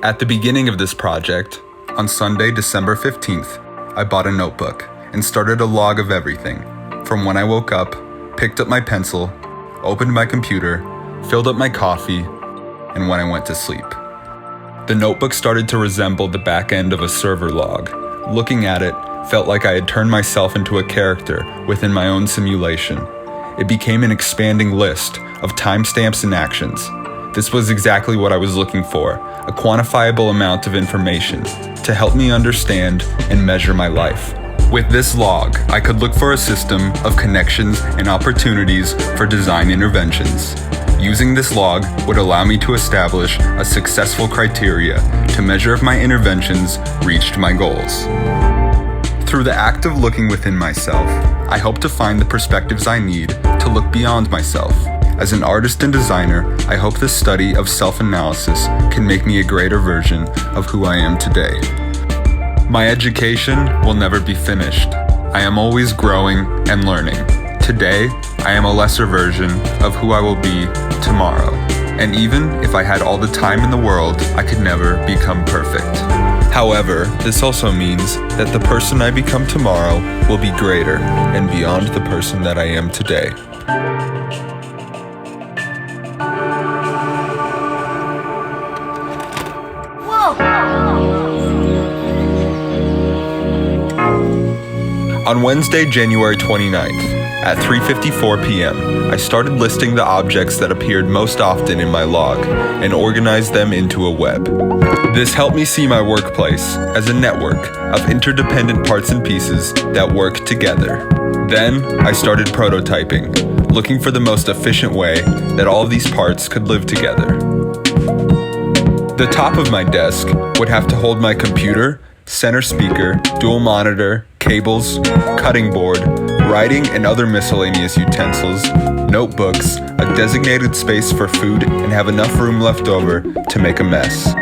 At the beginning of this project, on Sunday, December 15th, I bought a notebook and started a log of everything, from when I woke up, picked up my pencil, opened my computer, filled up my coffee, and when I went to sleep. The notebook started to resemble the back end of a server log. Looking at it felt like I had turned myself into a character within my own simulation. It became an expanding list of timestamps and actions. This was exactly what I was looking for, a quantifiable amount of information to help me understand and measure my life. With this log, I could look for a system of connections and opportunities for design interventions. Using this log would allow me to establish a successful criteria to measure if my interventions reached my goals. Through the act of looking within myself, I hope to find the perspectives I need to look beyond myself. As an artist and designer, I hope the study of self-analysis can make me a greater version of who I am today. My education will never be finished. I am always growing and learning. Today, I am a lesser version of who I will be tomorrow. And even if I had all the time in the world, I could never become perfect. However, this also means that the person I become tomorrow will be greater and beyond the person that I am today. On Wednesday, January 29th, at 3:54 p.m., I started listing the objects that appeared most often in my log and organized them into a web. This helped me see my workplace as a network of interdependent parts and pieces that work together. Then, I started prototyping, looking for the most efficient way that all of these parts could live together. The top of my desk would have to hold my computer, center speaker, dual monitor, cables, cutting board, writing and other miscellaneous utensils, notebooks, a designated space for food, and have enough room left over to make a mess.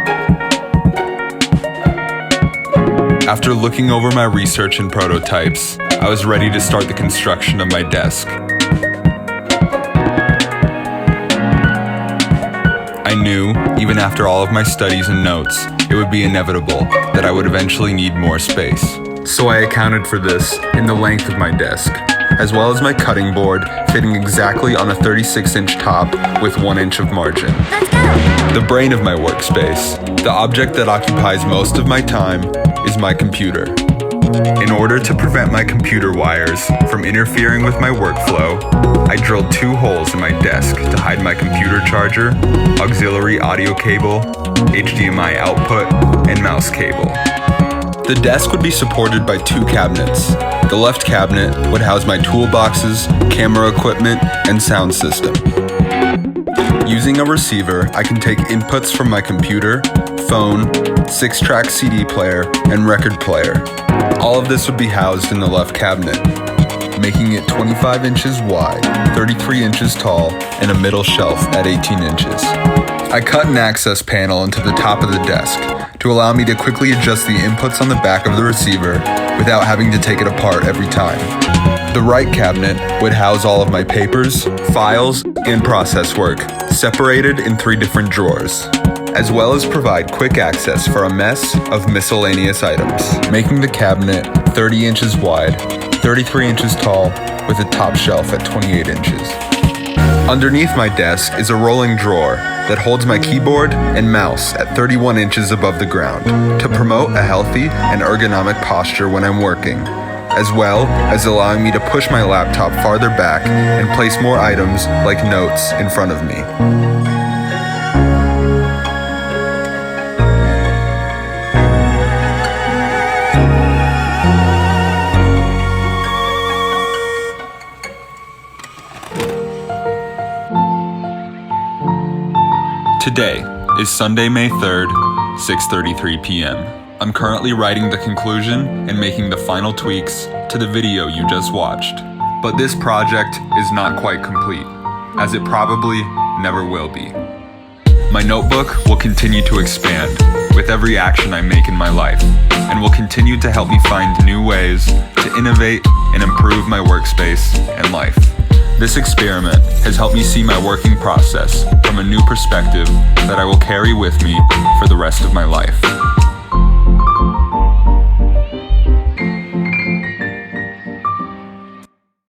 After looking over my research and prototypes, I was ready to start the construction of my desk. I knew, even after all of my studies and notes, it would be inevitable that I would eventually need more space. So I accounted for this in the length of my desk, as well as my cutting board fitting exactly on a 36-inch top with 1 inch of margin. Let's go! The brain of my workspace, the object that occupies most of my time, is my computer. In order to prevent my computer wires from interfering with my workflow, I drilled 2 holes in my desk to hide my computer charger, auxiliary audio cable, HDMI output, and mouse cable. The desk would be supported by 2 cabinets. The left cabinet would house my toolboxes, camera equipment, and sound system. Using a receiver, I can take inputs from my computer, phone, 6-track CD player, and record player. All of this would be housed in the left cabinet, making it 25 inches wide, 33 inches tall, and a middle shelf at 18 inches. I cut an access panel into the top of the desk to allow me to quickly adjust the inputs on the back of the receiver without having to take it apart every time. The right cabinet would house all of my papers, files, and process work, separated in 3 different drawers, as well as provide quick access for a mess of miscellaneous items, making the cabinet 30 inches wide, 33 inches tall, with a top shelf at 28 inches. Underneath my desk is a rolling drawer that holds my keyboard and mouse at 31 inches above the ground to promote a healthy and ergonomic posture when I'm working, as well as allowing me to push my laptop farther back and place more items like notes in front of me. Today is Sunday, May 3rd, 6:33 p.m. I'm currently writing the conclusion and making the final tweaks to the video you just watched. But this project is not quite complete, as it probably never will be. My notebook will continue to expand with every action I make in my life, and will continue to help me find new ways to innovate and improve my workspace and life. This experiment has helped me see my working process from a new perspective that I will carry with me for the rest of my life.